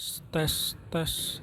Tes tes.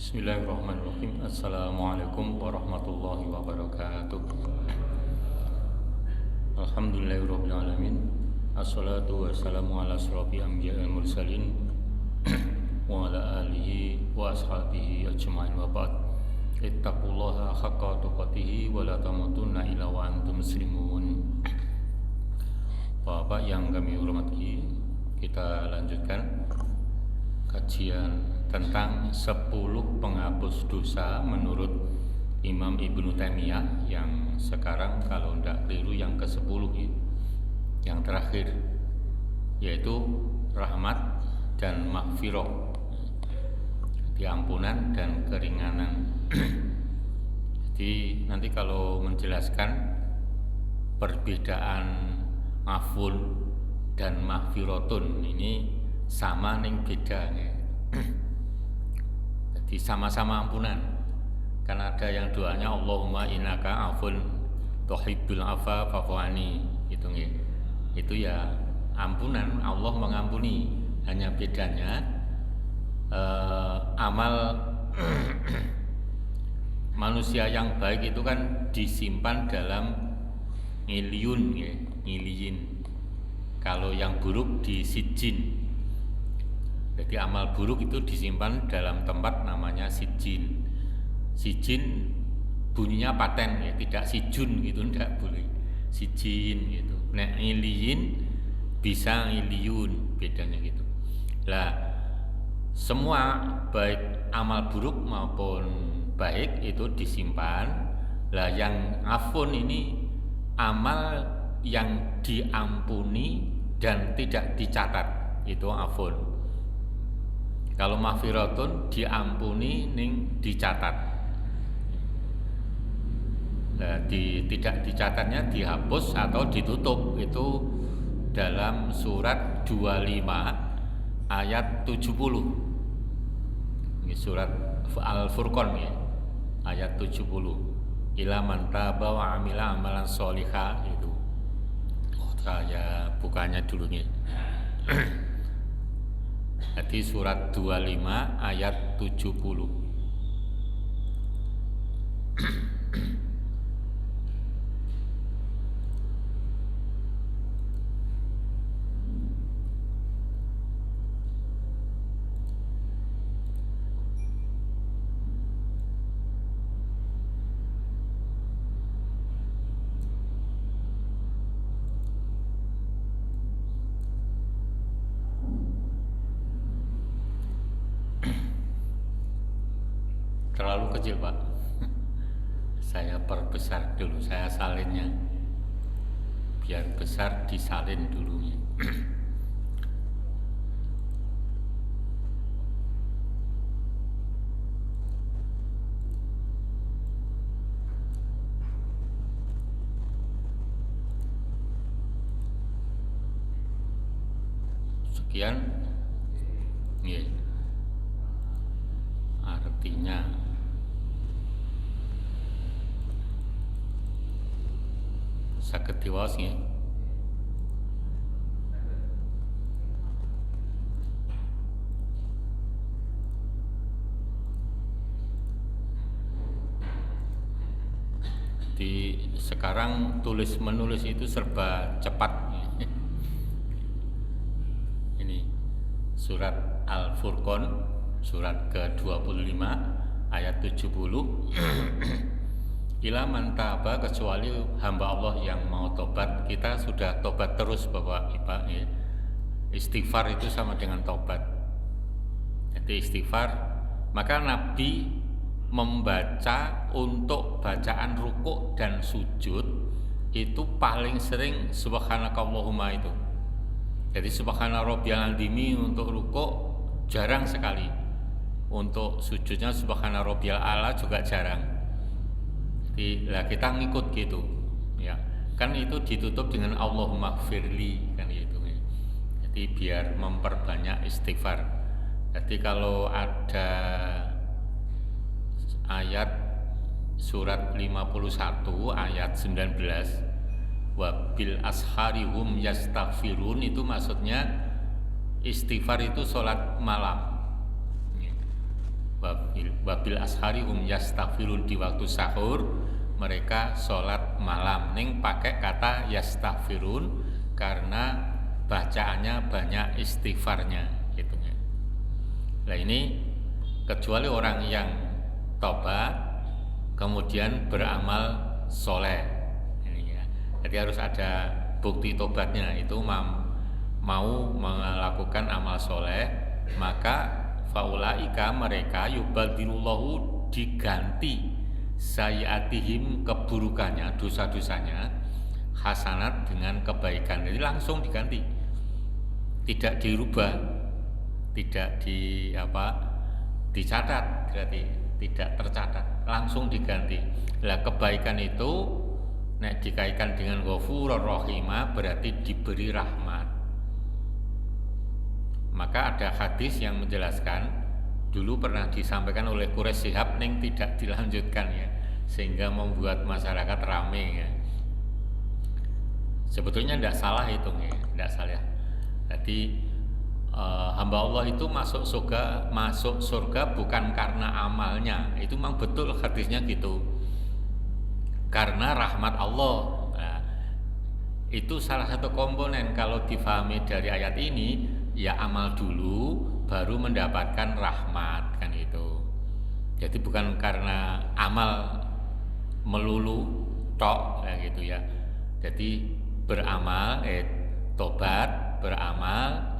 Bismillahirrahmanirrahim. Assalamualaikum warahmatullahi wabarakatuh. Alhamdulillahirabbil alamin. Assalatu wassalamu ala asyrofil anbiya'il mursalin wa ala alihi wa ashabihi ajmain wa ba'd. Ittaqullaha haqqa tuqatih wa la tamutunna illa wa antum muslimun. Bapak yang kami hormati, kita lanjutkan kajian tentang 10 penghapus dosa menurut Imam Ibnu Taimiyah yang sekarang kalau tidak keliru yang ke-10 yang terakhir, yaitu rahmat dan maghfirah, diampunan dan keringanan. Jadi nanti kalau menjelaskan perbedaan afun dan maghfiratun ini sama ning beda ya. Jadi sama-sama ampunan. Karena ada yang doanya Allahumma innaka afun tuhibbul afwa fa'fu anni gitu nggih. Itu ya ampunan, Allah mengampuni. Hanya bedanya amal manusia yang baik itu kan disimpan dalam ngiliyun ya, ngiliyin. Kalau yang buruk di sijin. Jadi amal buruk itu disimpan dalam tempat namanya sijin. Sijin bunyinya paten ya, tidak sijun gitu, tidak boleh. Sijin gitu. Nek ngiliyin bisa ngiliyun, bedanya gitu. Lah semua baik amal buruk maupun baik itu disimpan. Lah yang afun ini amal yang diampuni dan tidak dicatat, itu afun. Kalau maghfiratun diampuni ning dicatat. Nah, tidak dicatatnya dihapus atau ditutup, itu dalam surat 25 ayat 70. Ini surat Al-Furqan ya, ayat 70. Ila man taba wa amila amalan sholihah itu. Oh, saya bukanya dulu nih. Jadi surat 25 ayat 70. Terlalu kecil Pak. Saya perbesar dulu, saya salinnya biar besar, disalin dulu. Sekian ya, artinya saged diwaos nggih. Di sekarang tulis menulis itu serba cepat. Ini surat Al-Furqan surat ke-25 ayat 70. Ila man taba, kecuali hamba Allah yang mau tobat. Kita sudah tobat terus Bapak Ibu ya. Istighfar itu sama dengan tobat. Jadi istighfar, maka Nabi membaca untuk bacaan rukuk dan sujud itu paling sering subhanakallahumma itu. Jadi subhana rabbiyal azimi untuk rukuk jarang sekali. Untuk sujudnya subhana rabbiyal a'la juga jarang. Jadi lah kita ngikut gitu. Ya. Kan itu ditutup dengan Allahumma gfirli kan gitu ya. Jadi biar memperbanyak istighfar. Jadi kalau ada ayat surat 51 ayat 19 wabil asharihum yastaghfirun, itu maksudnya istighfar itu sholat malam. Wabil asharihum yastaghfirun, di waktu sahur mereka sholat malam. Ning pakai kata yastaghfirun karena bacaannya banyak istighfarnya gitu. Nah ini kecuali orang yang tobat kemudian beramal soleh ini ya. Jadi harus ada bukti tobatnya, itu mau melakukan amal soleh, maka faulaika, mereka yubadilullahu, diganti sayiatihim, keburukannya, dosa-dosanya, hasanat, dengan kebaikan. Jadi langsung diganti, tidak dirubah, tidak dicatat, berarti tidak tercatat, langsung diganti. Lah kebaikan itu nek dikaitkan dengan ghafurur rahimah berarti diberi rahmat. Maka ada hadis yang menjelaskan, dulu pernah disampaikan oleh Quraisy Shihab ning tidak dilanjutkan ya, sehingga membuat masyarakat rame ya. Sebetulnya tidak salah itu ya, tidak salah. Jadi hamba Allah itu masuk surga bukan karena amalnya, itu memang betul hadisnya gitu, karena rahmat Allah. Nah, itu salah satu komponen kalau difahami dari ayat ini, ya amal dulu baru mendapatkan rahmat kan itu. Jadi bukan karena amal melulu tok ya gitu ya. Jadi beramal, tobat, beramal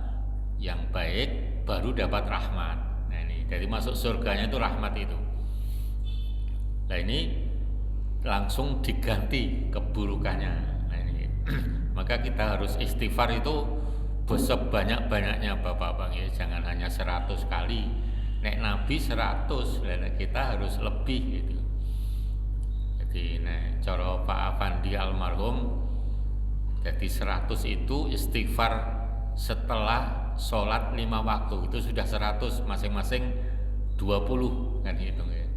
yang baik baru dapat rahmat. Nah ini dari masuk surganya itu rahmat itu. Nah ini langsung diganti keburukannya. Nah ini maka kita harus istighfar itu sebanyak-banyaknya Bapak-bapak ya, jangan hanya 100 kali. Nek Nabi 100, nah kita harus lebih gitu. Jadi nek cara Pak Afandi almarhum, jadi 100 itu istighfar setelah sholat 5 waktu itu sudah 100, masing-masing 20 kan gitu ya.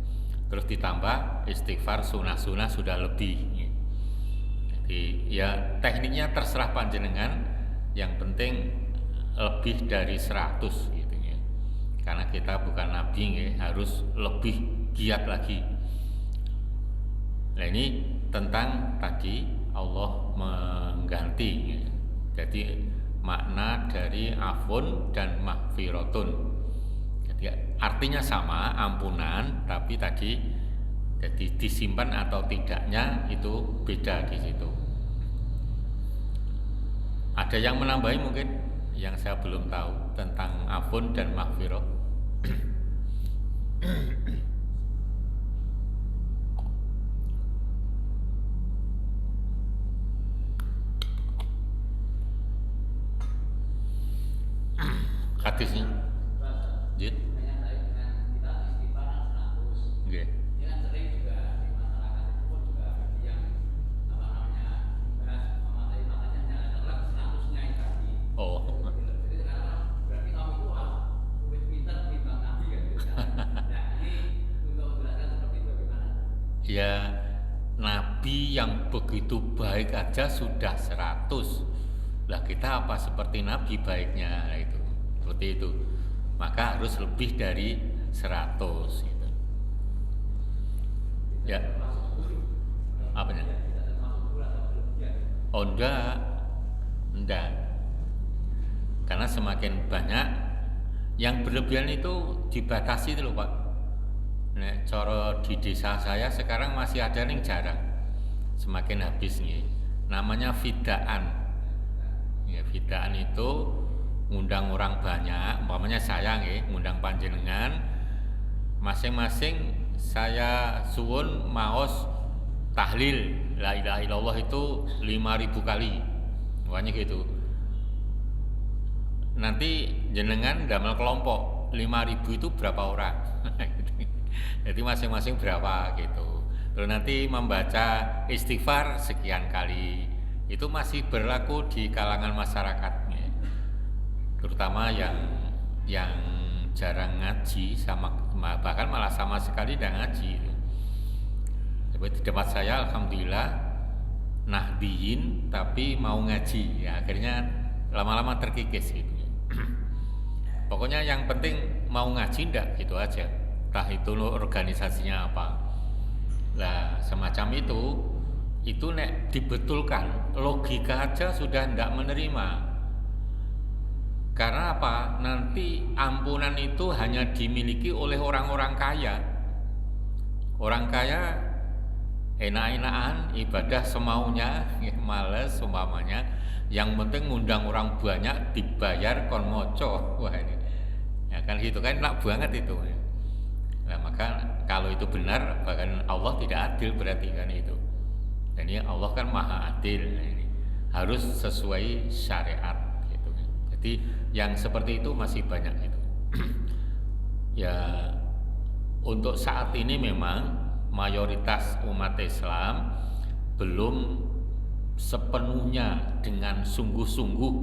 Terus ditambah istighfar sunah-sunah sudah lebih ya. Jadi ya tekniknya terserah panjenengan, yang penting lebih dari 100 gitu ya. Karena kita bukan nabi ya, harus lebih giat lagi. Nah ini tentang tadi Allah mengganti ya. Jadi makna dari afun dan maghfiratun. Jadi artinya sama, ampunan, tapi tadi jadi disimpan atau tidaknya itu beda di situ. Ada yang menambahi mungkin yang saya belum tahu tentang afun dan maghfirah. Hadisnya Jid? Okay. Oh. Ya, Nabi yang begitu baik aja sudah 100. Lah kita apa seperti Nabi baiknya itu. Seperti itu, maka harus lebih dari 100 gitu. Ya. Apanya? Oh enggak. Karena semakin banyak yang berlebihan itu dibatasi itu loh Pak. Nek cara di desa saya sekarang masih ada nih jarang. Semakin habis nih. Namanya fidaan. Ya, fidaan itu ngundang orang banyak, umpamanya saya nggih ngundang panjenengan masing-masing saya suwun maos tahlil la ilaha illallah itu 5.000 kali. Pokoknya gitu. Nanti jenengan damel kelompok 5.000 itu berapa orang? Jadi masing-masing berapa gitu. Terus nanti membaca istighfar sekian kali. Itu masih berlaku di kalangan masyarakatnya. Terutama yang jarang ngaji sama bahkan malah sama sekali tidak ngaji. Di tempat saya alhamdulillah nahdiyin tapi mau ngaji. Ya, akhirnya lama-lama terkikis gitu. Pokoknya yang penting mau ngaji ndak gitu aja. Entah itu organisasinya apa. Lah semacam itu nek dibetulkan logika aja sudah ndak menerima. Karena apa? Nanti ampunan itu hanya dimiliki oleh orang-orang kaya. Orang kaya enak-enakan ibadah semaunya, males umpamanya. Yang penting ngundang orang banyak dibayar kon moco. Wah ini. Ya kan gitu kan enak banget itu. Nah, maka kalau itu benar bahkan Allah tidak adil berarti kan itu. Dan ini Allah kan maha adil. Nah, ini harus sesuai syariat gitu. Jadi yang seperti itu masih banyak itu. Ya untuk saat ini memang mayoritas umat Islam belum sepenuhnya dengan sungguh-sungguh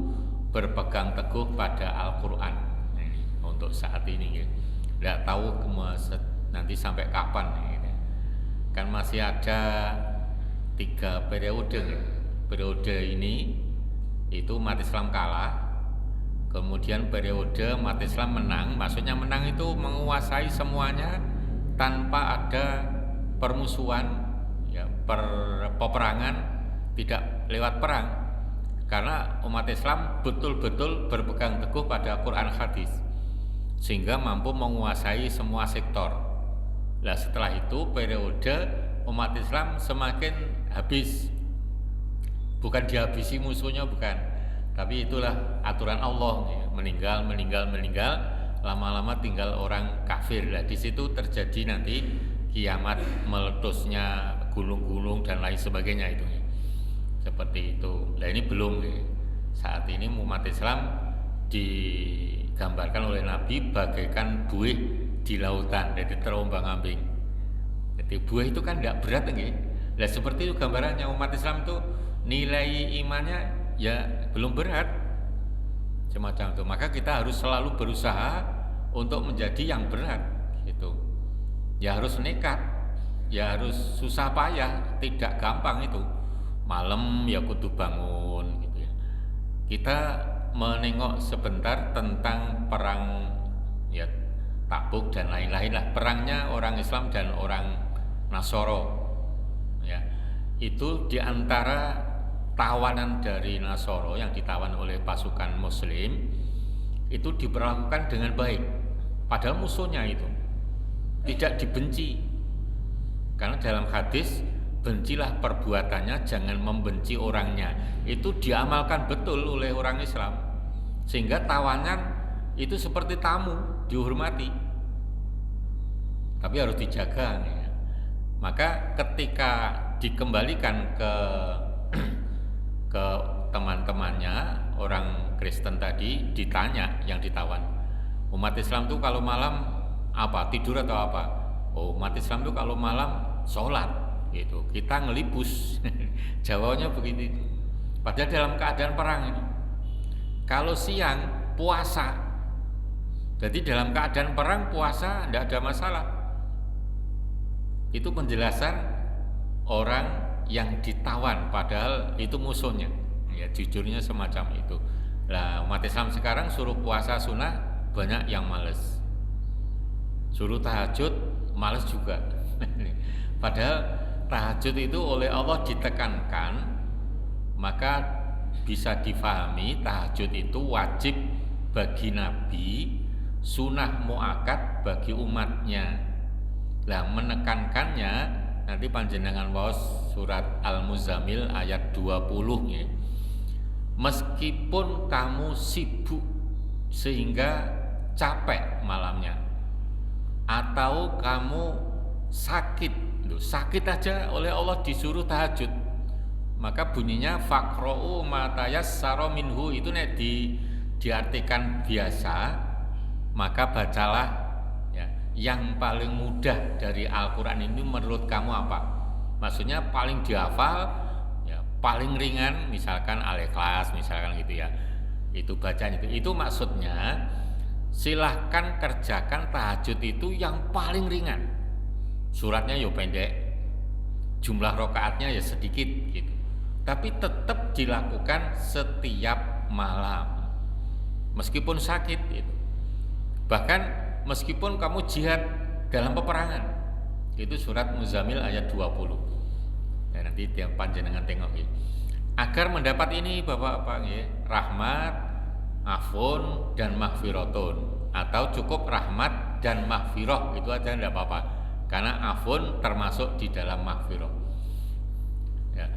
berpegang teguh pada Al-Quran. Nah, untuk saat ini ya. Tidak tahu nanti sampai kapan ya. Kan masih ada 3 periode ya. Periode ini itu umat Islam kalah, kemudian periode umat Islam menang. Maksudnya menang itu menguasai semuanya tanpa ada permusuhan ya, peperangan, tidak lewat perang, karena umat Islam betul-betul berpegang teguh pada Quran hadis sehingga mampu menguasai semua sektor. Nah setelah itu periode umat Islam semakin habis, bukan dihabisi musuhnya bukan, tapi itulah aturan Allah ya. meninggal lama-lama tinggal orang kafir. Nah di situ terjadi nanti kiamat, meletusnya gunung-gunung dan lain sebagainya itu ya. Seperti itu. Nah ini belum ya. Saat ini umat Islam digambarkan oleh Nabi bagaikan buih di lautan, jadi terombang-ambing. Jadi buih itu kan tidak berat ya. Nah seperti itu gambarannya umat Islam itu nilai imannya ya belum berat semacam itu. Maka kita harus selalu berusaha untuk menjadi yang berat gitu. Ya harus nekat, ya harus susah payah, tidak gampang itu. Malam ya kudu bangun gitu ya. Kita menengok sebentar tentang perang ya Tabuk dan lain-lain lah, perangnya orang Islam dan orang Nasoro ya. Itu diantara tawanan dari Nasoro yang ditawan oleh pasukan Muslim itu diperlakukan dengan baik, padahal musuhnya itu tidak dibenci. Karena dalam hadis bencilah perbuatannya, jangan membenci orangnya. Itu diamalkan betul oleh orang Islam, sehingga tawanan itu seperti tamu, dihormati, tapi harus dijaga ya. Maka ketika dikembalikan ke teman-temannya orang Kristen tadi, ditanya yang ditawan, umat Islam itu kalau malam apa, tidur atau apa? Oh, umat Islam itu kalau malam sholat gitu, kita ngelipus. Jawabnya begitu. Padahal dalam keadaan perang ini. Kalau siang puasa, jadi dalam keadaan perang puasa tidak ada masalah. Itu penjelasan orang yang ditawan padahal itu musuhnya. Ya jujurnya semacam itu. Nah umat Islam sekarang suruh puasa sunnah banyak yang males, suruh tahajud males juga. Padahal tahajud itu oleh Allah ditekankan, maka bisa difahami tahajud itu wajib bagi Nabi, sunnah muakkad bagi umatnya. Lah menekankannya nanti panjenengan waos surat Al-Muzammil ayat 20 ya. Meskipun kamu sibuk sehingga capek malamnya, atau kamu sakit aja oleh Allah disuruh tahajud, maka bunyinya faqra'u ma tayassara minhu, itu nek diartikan biasa, maka bacalah ya, yang paling mudah dari Al-Quran ini menurut kamu apa? Maksudnya paling dihafal ya, paling ringan, misalkan Al-Ikhlas misalkan gitu ya, itu bacaan itu maksudnya silahkan kerjakan tahajud itu yang paling ringan, suratnya yo pendek, jumlah rakaatnya ya sedikit gitu, tapi tetap dilakukan setiap malam meskipun sakit gitu. Bahkan meskipun kamu jihad dalam peperangan, itu surat Muzammil ayat 20 ya, nanti tiap panjenengan tengok ya. Agar mendapat ini Bapak-bapak ya, rahmat, afun dan maghfiratun, atau cukup rahmat dan maghfirah, itu aja tidak apa-apa, karena afun termasuk di dalam maghfirah ya.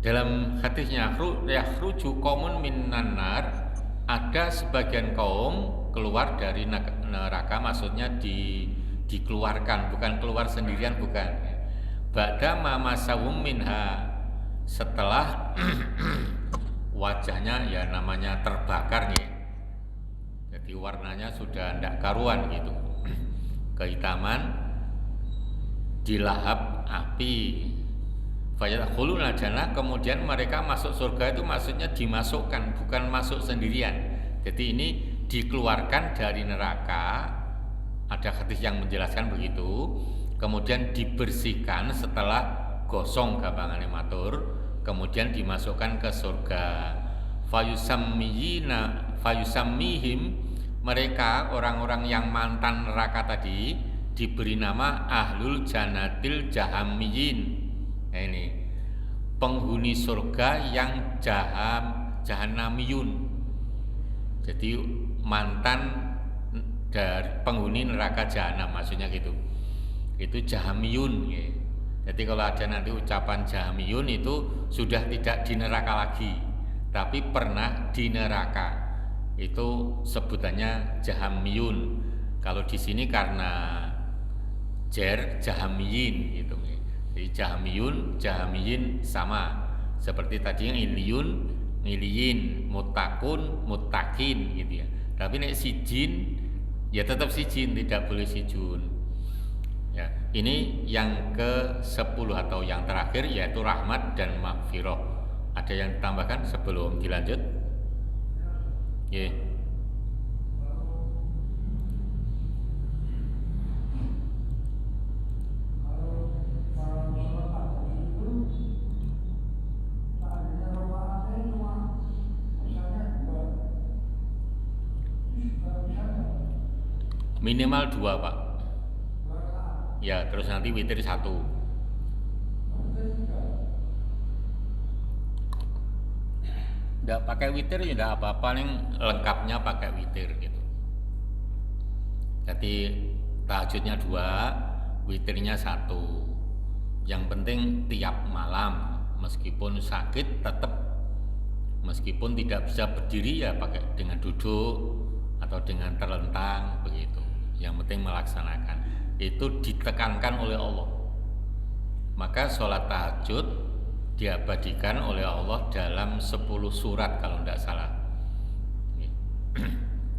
Dalam hadisnya yakhruju qaumun minan nar, ada sebagian kaum keluar dari neraka, maksudnya dikeluarkan, bukan keluar sendirian, bukan. Ba'da ma masawum minha, setelah wajahnya ya namanya terbakar nih, jadi warnanya sudah tidak karuan gitu, kehitaman, dilahap api. Fayadkhuluna jannah, kemudian mereka masuk surga, itu maksudnya dimasukkan, bukan masuk sendirian. Jadi ini dikeluarkan dari neraka, ada hadis yang menjelaskan begitu, kemudian dibersihkan setelah gosong gampangane matur, kemudian dimasukkan ke surga. Fayusammihim, mereka orang-orang yang mantan neraka tadi diberi nama ahlul janatil jahamiyin. Nah, ini penghuni surga yang jahannamiyun, jadi mantan dari penghuni neraka jahanam, maksudnya gitu, itu jahamiyun ya. Jadi kalau ada nanti ucapan jahamiyun, itu sudah tidak di neraka lagi, tapi pernah di neraka, itu sebutannya jahamiyun. Kalau di sini karena jahamiyin gitu. Jadi jahamiyin sama seperti tadi yang ngiliyin, mutakun, mutakin gitu ya. Tapi nek sijin ya tetap sijin, tidak boleh sijun. Ya, ini yang ke-10 atau yang terakhir, yaitu rahmat dan maghfirah. Ada yang ditambahkan sebelum dilanjut? Ya. Minimal 2 Pak ya, terus nanti witir 1. Nggak pakai witir ya nggak apa-apa, nih lengkapnya pakai witir gitu. Jadi tahajudnya 2, witirnya 1. Yang penting tiap malam, meskipun sakit tetap, meskipun tidak bisa berdiri ya pakai dengan duduk atau dengan terlentang begitu. Yang penting melaksanakan, itu ditekankan oleh Allah. Maka sholat tahajud diabadikan oleh Allah dalam 10 surat kalau tidak salah.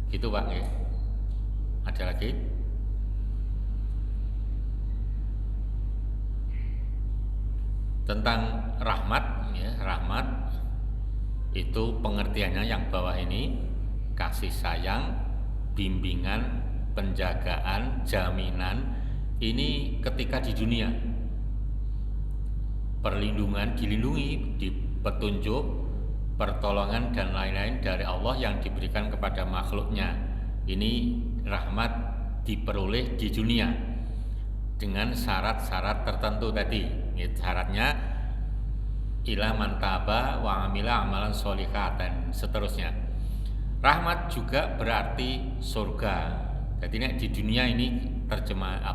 Gitu Pak ya. Ada lagi? Tentang rahmat ya, rahmat itu pengertiannya yang bawah ini: kasih sayang, bimbingan, penjagaan, jaminan. Ini ketika di dunia, perlindungan, dilindungi, di petunjuk, pertolongan dan lain-lain dari Allah yang diberikan kepada makhluknya. Ini rahmat diperoleh di dunia dengan syarat-syarat tertentu tadi. Syaratnya ila man taba wa amila amalan sholihan dan seterusnya. Rahmat juga berarti surga. Jadi di dunia ini terjemah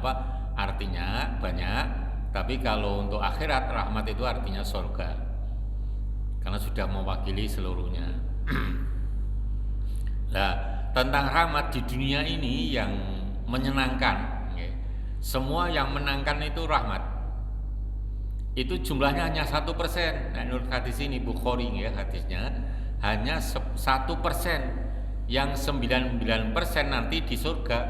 artinya banyak, tapi kalau untuk akhirat rahmat itu artinya surga. Karena sudah mewakili seluruhnya. Nah, tentang rahmat di dunia ini yang menyenangkan, semua yang menangkan itu rahmat. Itu jumlahnya hanya 1%. Nah, menurut hadis ini Bukhari hadisnya hanya 1%, yang 99% nanti di surga.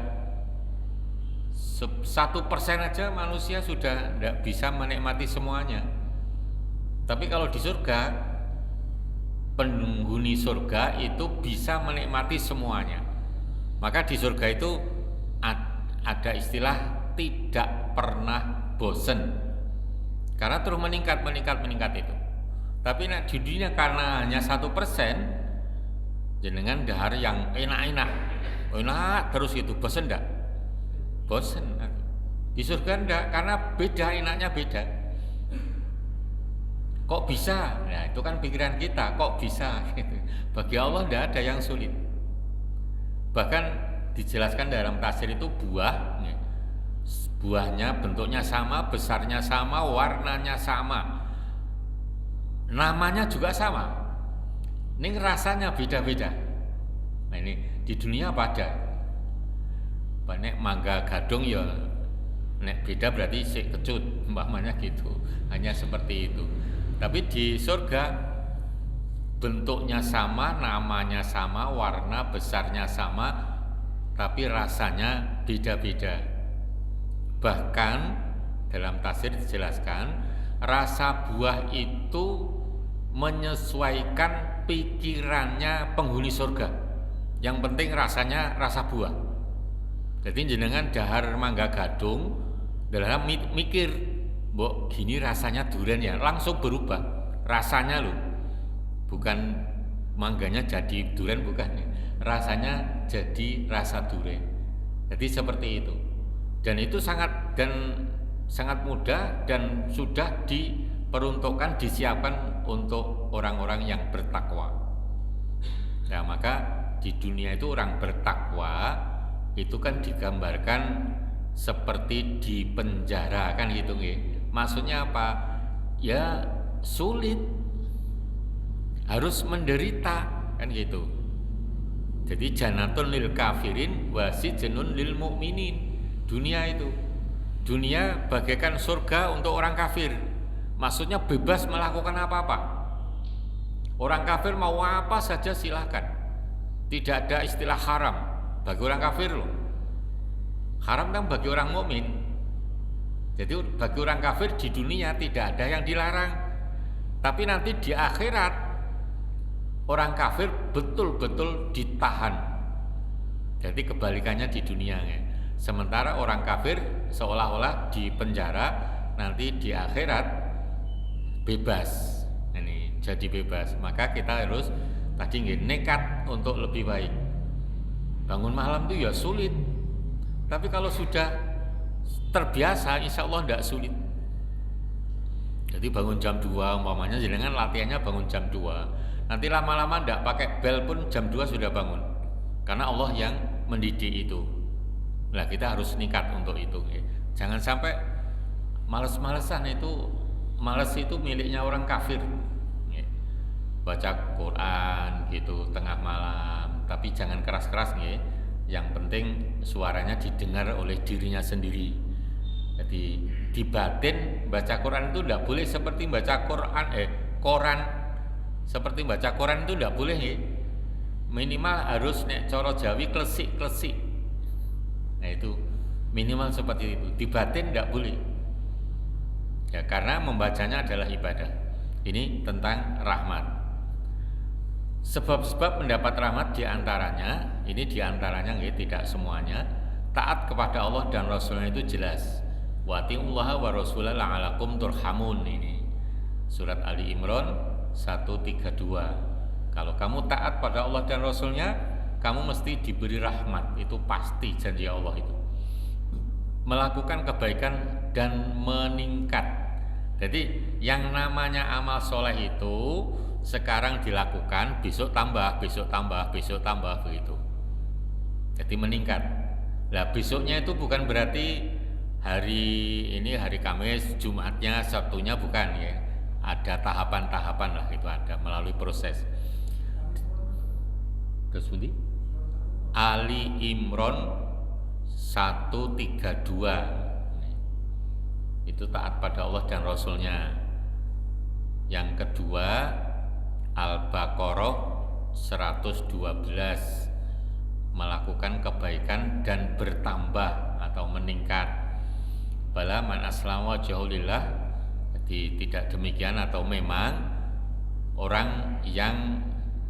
1% aja manusia sudah tidak bisa menikmati semuanya. Tapi kalau di surga, penghuni surga itu bisa menikmati semuanya. Maka di surga itu ada istilah tidak pernah bosen. Karena terus meningkat itu. Tapi di dunia karena hanya 1%, jenengan dahar yang enak terus itu, bosen enggak? Bosen. Di surga enggak, karena beda, enaknya beda. Kok bisa? Nah, itu kan pikiran kita, kok bisa? Bagi Allah enggak ada yang sulit. Bahkan dijelaskan dalam tafsir itu buahnya bentuknya sama, besarnya sama, warnanya sama, namanya juga sama. Ini rasanya beda-beda. Nah, ini di dunia apa ada? Nek mangga gadung ya, nek beda berarti si kecut, umpamanya gitu. Hanya seperti itu. Tapi di surga bentuknya sama, namanya sama, warna besarnya sama, tapi rasanya beda-beda. Bahkan dalam tafsir dijelaskan rasa buah itu menyesuaikan pikirannya penghuni surga. Yang penting rasanya rasa buah. Jadi jenengan dahar mangga gadung, dalam mikir, mbok gini rasanya durian ya, langsung berubah rasanya loh. Bukan mangganya jadi durian, bukan. Rasanya jadi rasa durian. Jadi seperti itu. Dan itu sangat mudah dan sudah diperuntukkan, disiapkan untuk orang-orang yang bertakwa. Nah, maka di dunia itu orang bertakwa itu kan digambarkan seperti di penjara kan gitu nggih. Maksudnya apa? Ya sulit, harus menderita kan gitu. Jadi jannatun lil kafirin wa sijnun lil mukminin. Dunia bagaikan surga untuk orang kafir. Maksudnya bebas melakukan apa-apa. Orang kafir mau apa saja silakan. Tidak ada istilah haram bagi orang kafir loh. Haram kan bagi orang mukmin. Jadi bagi orang kafir di dunia tidak ada yang dilarang. Tapi nanti di akhirat orang kafir betul-betul ditahan. Jadi kebalikannya di dunia ya. Sementara orang kafir seolah-olah di penjara, nanti di akhirat bebas. Ini jadi bebas. Maka kita harus tadi nekat untuk lebih baik. Bangun malam itu ya sulit. Tapi kalau sudah terbiasa, insya Allah tidak sulit. Jadi bangun jam 2 umpamanya, jangan latihannya bangun jam 2. Nanti lama-lama tidak pakai bel pun jam 2 sudah bangun. Karena Allah yang mendidik itu. Nah, kita harus nikat untuk itu. Jangan sampai males-malesan itu. Males itu miliknya orang kafir. Baca Quran gitu tengah malam, tapi jangan keras-keras nih. Yang penting suaranya didengar oleh dirinya sendiri. Jadi di batin baca Quran itu tidak boleh seperti baca koran. Seperti baca Quran itu tidak boleh nih. Minimal harus nek coro Jawi klesik-klesik. Nah itu minimal seperti itu. Di batin tidak boleh. Ya karena membacanya adalah ibadah. Ini tentang rahmat. Sebab-sebab mendapat rahmat diantaranya, ini diantaranya tidak semuanya, taat kepada Allah dan Rasulnya itu jelas. Wa atiullaha wa rasulahu la'alakum turhamun. Ini surat Ali Imran 132. Kalau kamu taat pada Allah dan Rasulnya, kamu mesti diberi rahmat. Itu pasti janji Allah itu. Melakukan kebaikan dan meningkat. Jadi yang namanya amal soleh itu sekarang dilakukan, besok tambah, besok tambah, besok tambah begitu. Jadi meningkat. Nah besoknya itu bukan berarti hari ini hari Kamis, Jumatnya, Sabtunya bukan ya. Ada tahapan-tahapan lah itu ada melalui proses. Terus bunyi Ali Imron 132 itu taat pada Allah dan Rasulnya. Yang kedua Al-Baqarah 112 melakukan kebaikan dan bertambah atau meningkat. Bala man aslama wajhulillah. Jadi tidak demikian atau memang orang yang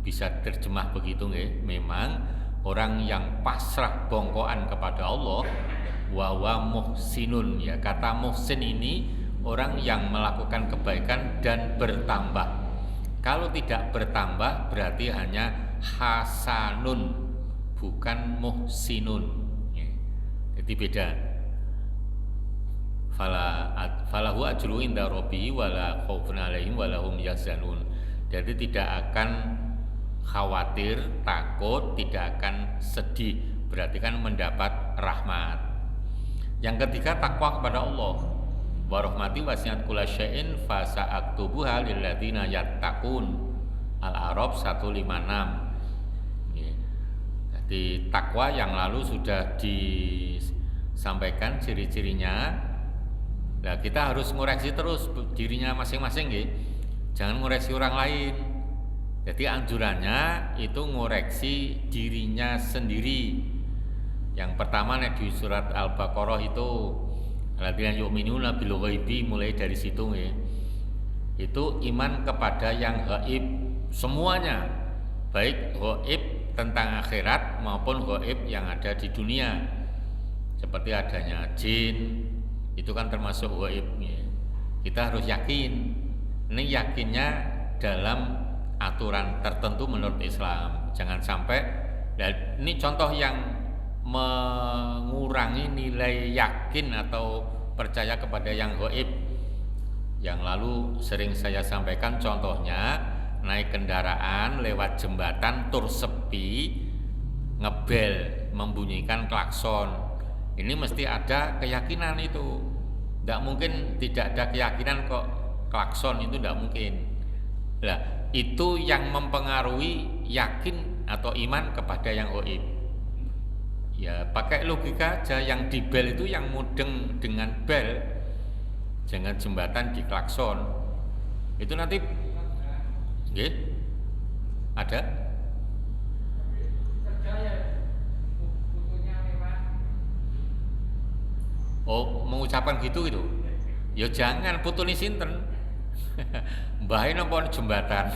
bisa terjemah begitu nggih, memang orang yang pasrah bongkoan kepada Allah wa muhsinun ya. Kata muhsin ini orang yang melakukan kebaikan dan bertambah. Kalau tidak bertambah berarti hanya hasanun, bukan muhsinun ya. Jadi beda. Falahu ajru inda rabbi wala khaufun alaihim wala hum yahzanun. Jadi tidak akan khawatir, takut, tidak akan sedih. Berarti kan mendapat rahmat. Yang ketiga takwa kepada Allah. Wa rahmati wasi'at kulla syai'in fa sa'aktubuha lil ladzina yattaqun. Al-A'raf 156. Jadi takwa yang lalu sudah disampaikan ciri-cirinya. Nah, kita harus ngoreksi terus dirinya masing-masing nggih. Jangan ngoreksi orang lain. Jadi anjurannya itu ngoreksi dirinya sendiri. Yang pertama di surat Al-Baqarah itu alladzina yu'minuna bil ghaibi, mulai dari situ ya. Itu iman kepada yang gaib semuanya, baik gaib tentang akhirat maupun gaib yang ada di dunia. Seperti adanya jin, itu kan termasuk gaib ya. Kita harus yakin. Ini yakinnya dalam aturan tertentu menurut Islam. Jangan sampai, dan ini contoh yang mengurangi nilai yakin atau percaya kepada yang gaib. Yang lalu sering saya sampaikan contohnya naik kendaraan lewat jembatan tur sepi, ngebel, membunyikan klakson. Ini mesti ada keyakinan itu. Tidak mungkin tidak ada keyakinan kok klakson, itu tidak mungkin. Nah, itu yang mempengaruhi yakin atau iman kepada yang gaib. Ya pakai logika aja, yang di bel itu yang mudeng dengan bel, jangan jembatan di klakson. Itu nanti ada mengucapkan gitu. Ya jangan putuni sinten. Mbahe napa jembatan.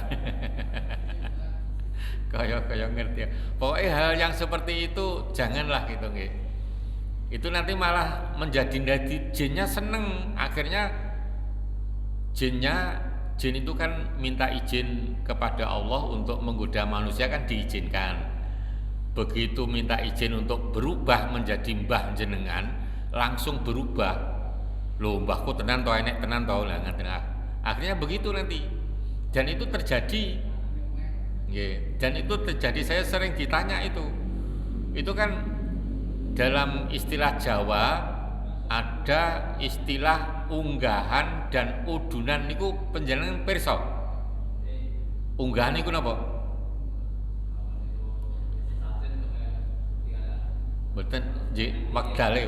Kaya ngerti ya. Pokoknya hal yang seperti itu janganlah gitu nggih. Itu nanti malah menjadi jinnya seneng. Akhirnya jin itu kan minta izin kepada Allah untuk menggoda manusia, kan diizinkan. Begitu minta izin untuk berubah menjadi mbah jenengan, langsung berubah. Loh, mbahku tenan toh, enek tenan toh, lah ngaten. Akhirnya begitu nanti. Dan itu terjadi. Dan itu terjadi, saya sering ditanya itu kan dalam istilah Jawa ada istilah unggahan dan udunan niku panjenengan pirsa. Unggahan niku napa? Mboten, nggih, wekdale.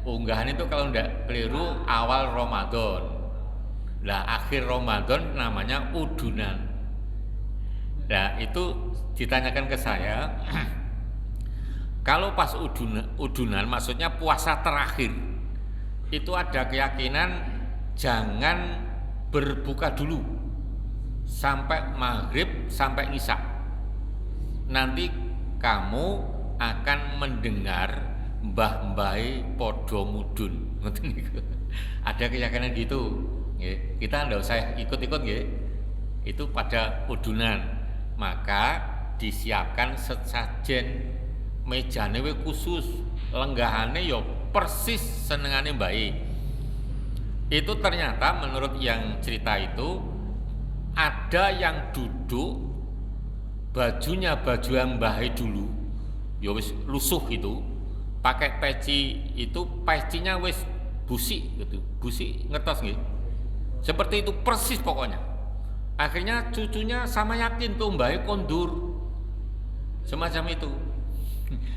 Unggahan itu kalau ndak keliru awal Ramadan. Lah akhir Ramadan namanya udunan. Nah itu ditanyakan ke saya, kalau pas udunan maksudnya puasa terakhir, itu ada keyakinan jangan berbuka dulu sampai maghrib, sampai isya. Nanti kamu akan mendengar mbah-mbahe podo mudun. Ada keyakinan gitu. Kita ndak usah ikut-ikut nggih. Itu pada udunan. Maka disiapkan sesajen, mejane khusus, lenggahane yo persis senengane mbae. Itu ternyata menurut yang cerita itu ada yang duduk bajunya baju yang bahe dulu, ya wis lusuh itu, pakai peci itu pecinya wis busik gitu, busik ngertos nggih. Seperti itu persis pokoknya. Akhirnya cucunya sama yakin tuh bahe kondur, semacam itu.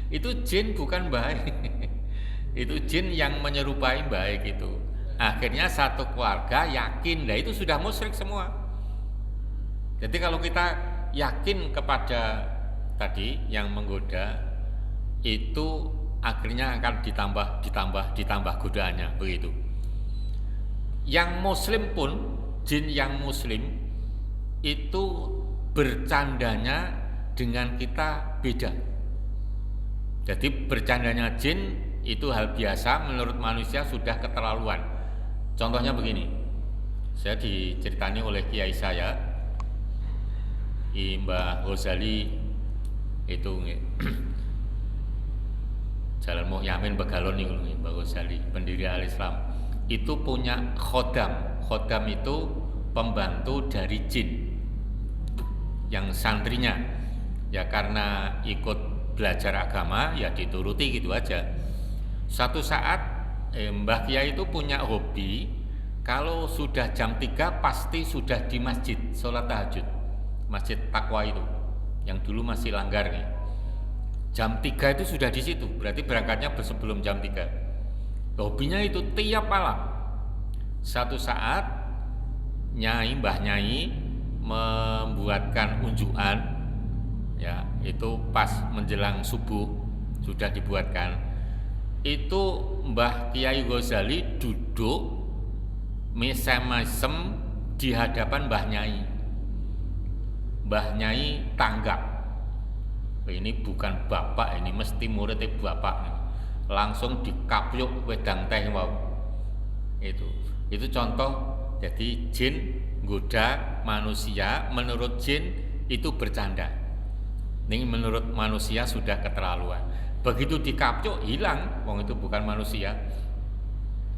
Itu jin bukan bahe, itu jin yang menyerupai bahe gitu. Akhirnya satu keluarga yakin, lah itu sudah musyrik semua. Jadi kalau kita yakin kepada tadi yang menggoda, itu akhirnya akan ditambah godaannya begitu. Yang muslim pun, jin yang muslim itu bercandanya dengan kita beda. Jadi bercandanya jin itu hal biasa, menurut manusia sudah keterlaluan. Contohnya begini, saya diceritani oleh kiai saya, Mbah Ghazali itu Jalan Muhyamin Begalon itu Mbah Ghazali, pendiri Al-Islam, itu punya khodam. Khodam itu pembantu dari jin yang santrinya, ya karena ikut belajar agama ya dituruti gitu aja. Satu saat Mbah Kiai itu punya hobi, kalau sudah jam 3 pasti sudah di masjid sholat tahajud, masjid Takwa itu yang dulu masih Langgar nih. Jam 3 itu sudah di situ, berarti berangkatnya sebelum jam 3. Hobinya itu tiap malam. Satu saat Mbah Nyai membuatkan unjukan, ya itu pas menjelang subuh sudah dibuatkan. Itu Mbah Kiai Ghazali duduk mesem-mesem di hadapan Mbah Nyai. Mbah Nyai tanggap, ini bukan bapak, ini mesti muridnya bapak. Langsung dikapyuk wedang teh wow. Itu contoh. Jadi jin goda manusia, menurut jin itu bercanda. Ini menurut manusia sudah keterlaluan. Begitu dikapcuk hilang, wong itu bukan manusia.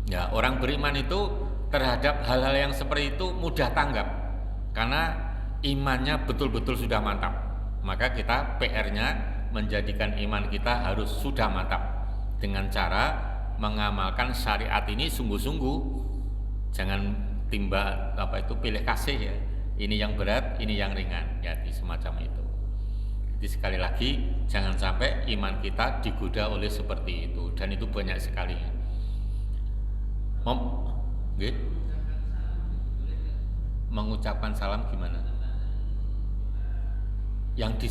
Ya, orang beriman itu terhadap hal-hal yang seperti itu mudah tanggap karena imannya betul-betul sudah mantap. Maka kita PR-nya menjadikan iman kita harus sudah mantap dengan cara mengamalkan syariat ini sungguh-sungguh. Jangan pilih kasih ya. Ini yang berat, ini yang ringan, ya semacam itu. Jadi sekali lagi jangan sampai iman kita digoda oleh seperti itu, dan itu banyak sekali. Mengucapkan salam gimana? Yang di